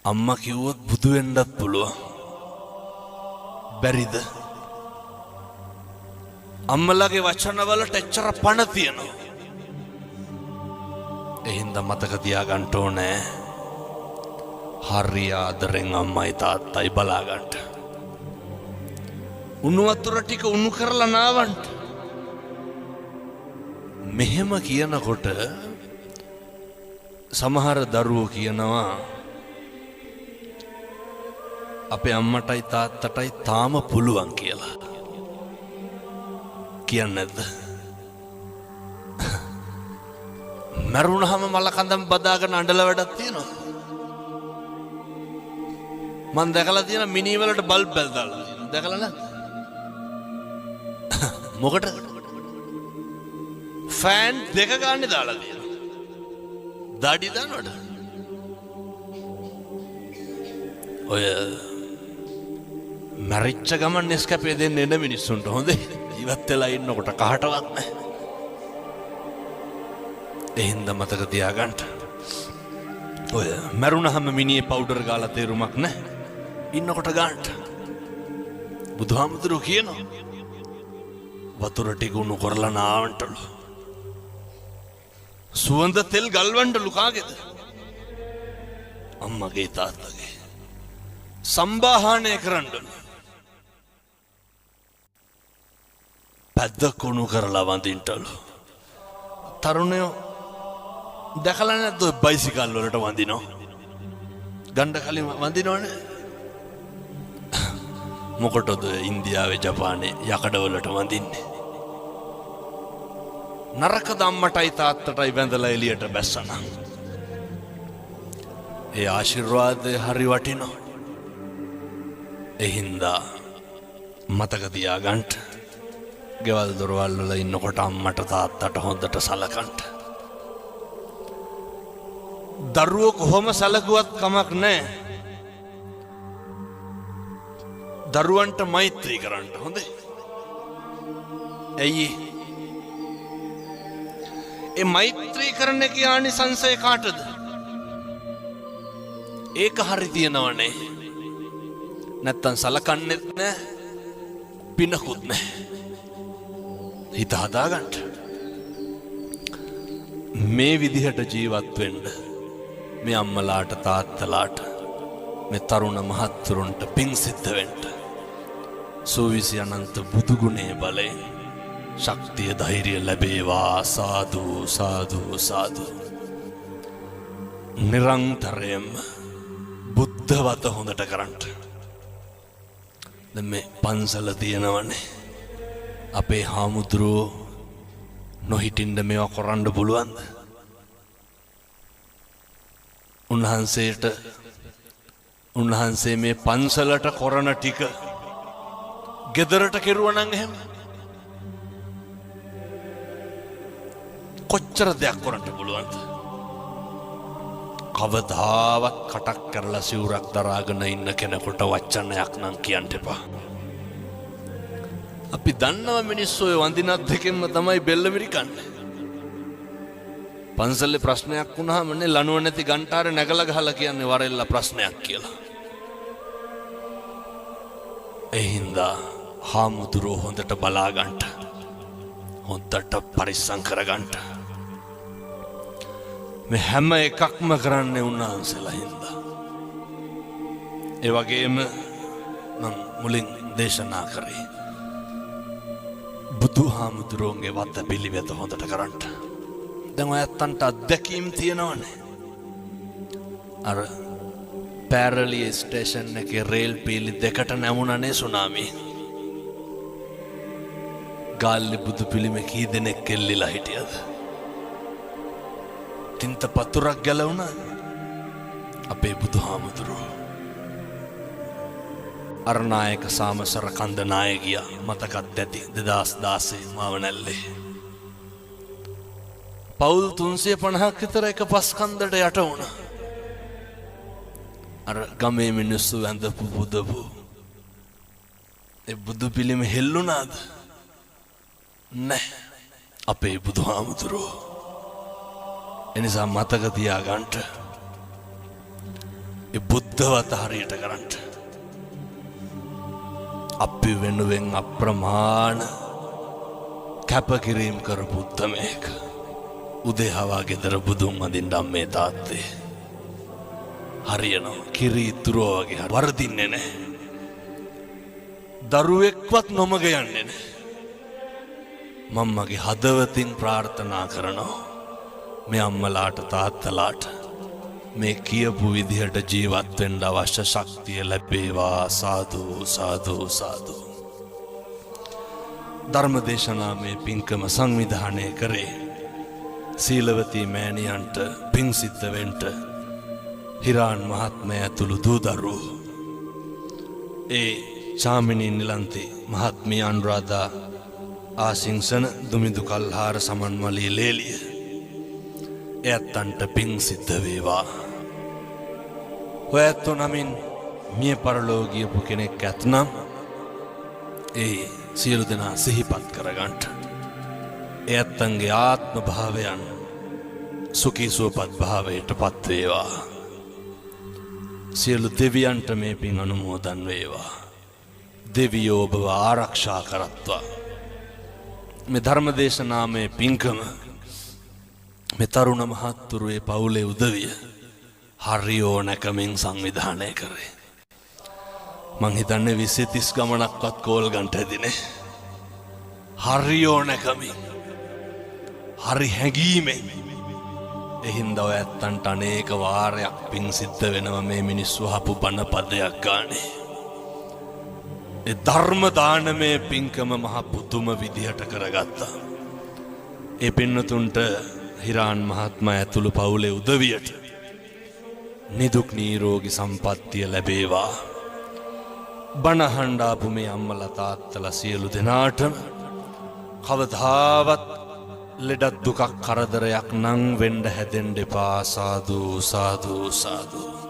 අම්මා කිව්වොත් බුදු වෙන්නත් පුළුවන්. බැරිද? අම්මලාගේ වචන වලට එච්චර පණ තියෙනවා. එහෙනම් මතක තියාගන්න ඕනේ. හරි ආදරෙන් අම්මයි තාත්තයි බලාගන්න. උණු වතුර ටික උණු කරලා නාවන්න. මෙහෙම කියනකොට සමහර දරුවෝ කියනවා අපේ අම්මටයි තාත්තටයි තාම පුළුවන් කියලා. කියන්නේ නැද්ද? මරුණාම මල කඳම් බදාගෙන අඬලා වැඩක් තියෙනවා. මම දැකලා තියෙන මිනි වලට බල්බ් බැල් දාලා තියෙනවා. දැකලා නැද්ද? මොකටද? ෆෑන් දෙක ගන්න දාලා තියෙනවා. දාඩි දානවද? ඔය මරිච්ච ගමන් නෙස්කැපේ දෙන්න එන මිනිස්සුන්ට හොඳේ. ඉවත් වෙලා ඉන්නකොට කහටවත් නැහැ. එහෙනම් මතක තියාගන්න. ඔය මරුණාම මිනිහේ පවුඩර් ගාලා තේරුමක් නැහැ. ඉන්නකොට ගන්න. බුදුහාමුදුරුවෝ කියනවා වතුර ටික උණු කරලා නාවන්ටලු. සුවඳ තෙල් ගල්වන්නලු කාගේද? අම්මගේ තාත්තගේ. සම්බාහනය කරන්නලු. පැද්ද කුණු කරලා වඳින්නලු. තරුණයෝ දැකලා නැද්ද ඔය බයිසිකල් වලට වඳිනවා? ගණ්ඩ කලින් වඳිනවනේ. මොකටද ඉන්දියාවේ ජපානයේ යකඩවලට වඳින්නේ? නරකද අම්මටයි තාත්තටයි වැඳලා එළියට බැස්සනම්? ඒ ආශිර්වාදය හරි වටිනවා. එහින්දා මතක තියාගන්න. ගෙවල් දොරවල් වල ඉන්නකොට අම්මට තාත්තට හොඳට සලකන්න. දරුවෝ කොහොම සැලකුවත් කමක් නැහැ. දරුවන්ට මෛත්‍රී කරන්න හොඳේ. ඇයි? ඒ මෛත්‍රී කරන එක ආනිසංසය කාටද? ඒක හරි තියනවනේ. නැත්තම් සලකන්නෙත් නැහැ. පිනකුත් නැහැ. හිත හදාගන්න. මේ විදිහට ජීවත් වෙන්න. මේ අම්මලාට තාත්තලාට මේ තරුණ මහත්තුරුන්ට පිං සිද්ධ වෙන්න. සෝවිසි අනන්ත බුදුගුණේ බලයෙන් ශක්තිය ධෛර්යය ලැබේවා. සාදු සාදු සාදු. නිරන්තරයෙන්ම බුද්ධවත හොඳට කරන්න. දැන් මේ පන්සල තියෙනවනේ. අපේ හාමුදුරුවෝ නොහිටින්න මේවා කරන්න පුළුවන්ද? උන්වහන්සේ මේ පන්සලට කරන ටික ගෙදරට කෙරුවා නම් එහෙම කොච්චර දෙයක් කරන්න පුළුවන්ද? කවදාවත් කටක් කරලා සිවුරක් දරාගෙන ඉන්න කෙනෙකුට වචනයක් නම් කියන්න එපා. අපි දන්නව මිනිස්සු ඔය වඳිනත් දෙකෙන්ම තමයි බෙල්ල මිරිකන්නේ. පන්සලේ ප්‍රශ්නයක් වුණාම නේ ලනුව නැති ගන්ටාර නැගලා ගහලා කියන්නේ වරෙල්ලා ප්‍රශ්නයක් කියලා. ඒ හින්දා හාමුදුරුවෝ හොඳට බලා ගන්න. හොඳට පරිස්සම් කරගන්න. මේ හැම එකක්ම කරන්නේ උන්වහන්සේලා හින්දා. ඒ වගේම මම මුලින් දේශනා කරේ බුදුහාමුදුරුවන්ගේ වත පිළිවෙත හොඳට කරන්න. දැන් ඔයත්තන්ට අත්දැකීම් තියෙනවනේ. අර පැරලිය ස්ටේෂන් එකේ රේල් පීලි දෙකට නැමුණනේ සුනාමි. ගාල්ලි බුදු පිළිම කී දෙනෙක් එල්ලිලා හිටියද? තින්ත පතුරක් ගැලවුණා. අපේ බුදුහාමුදුරුවෝ අරනායක සාමසර කන්ද නායකයා මතකත් ඇති 2016 මාවනැල්ලේ. පවුල් 350ක් විතර එක පස් කන්දට යට වුණා. අර ගමේ මිනිස්සු වැඳපු බුදපු ඒ බුදු පිළිම හෙල්ලුණාද? නැහැ. අපේ බුදුහාමුදුරුවෝ. එනිසා මතක තියාගන්න. ඒ බුද්ධවත හරියට කරන්න. අපි වෙනුවෙන් අප්‍රමාණ කැපකිරීම කරපු උත්තමයෙක්. උදේ හවා ගෙදර බුදුන් වඳින්න අම්මේ තාත්තේ. හරියනවා කිරි ඉතුරුව වගේ වරදින්නේ නැහැ. දරුවෙක්වත් නොමග යන්නේ නැහැ. මම්මගේ හදවතින් ප්‍රාර්ථනා කරනවා මේ අම්මලාට තාත්තලාට මේ කියපු විදිහට ජීවත් වෙන්න අවශ්‍ය ශක්තිය ලැබේවා. සාදු සාදු සාදු. ධර්මදේශනාමේ පින්කම සංවිධානය කරේ සීලවතී මෑණියන්ට පින් සිද්ධ වෙන්න හිරාන් මහත්මයා ඇතුළු දූ දරුවෝ, ඒ චාමිනී නිලන්ති මහත්මිය අනුරාධා ආසිංසන දුමිදු කල්හාර සමන්වලී ලේලිය, එයත්තන්ට පින් සිද්ධ වේවා. ඔය ඇත්තෝ නමින් මිය පරලෝ ගියපු කෙනෙක් ඇත්නම් ඒ සියලු දෙනා සිහිපත් කරගන්න. එයත්තන්ගේ ආත්ම භාවයන් සුඛී සුවපත් භාවයට පත් වේවා. සියලු දෙවියන්ට මේ පින් අනුමෝදන් වේවා. දෙවියෝ ඔබව ආරක්ෂා කරත්වා. මේ ධර්මදේශනාමය පින්කම මේ තරුණ මහත්තුරුවේ පවුලේ උදවිය හරි ඕනකමින් සංවිධානය කරේ. මං හිතන්නේ 20-30 ගමනක්වත් කෝල් ගන්නට ඇදිනේ. හරි ඕනකමින්, හරි හැඟීමෙන්. එහින්ද ඔය ඇත්තන්ට අනේක වාරයක් පින් සිද්ධ වෙනවා මේ මිනිස්සු අහපු බණ පදයක් ගානේ. ඒ ධර්ම දානමය පින්කම මහ පුදුම විදිහට කරගත්තා. ඒ පින්නතුන්ට හිරාන් මහත්මයා ඇතුළු පවුලේ උදවියට නිදුක් නිරෝගී සම්පන්නිය ලැබේවා. බණ හඬාපු මේ අම්මලා තාත්තලා සියලු දෙනාටම කවදාවත් ලෙඩක් දුකක් කරදරයක් නම් වෙන්න හැදෙන්න එපා. සාදු සාදු සාදු.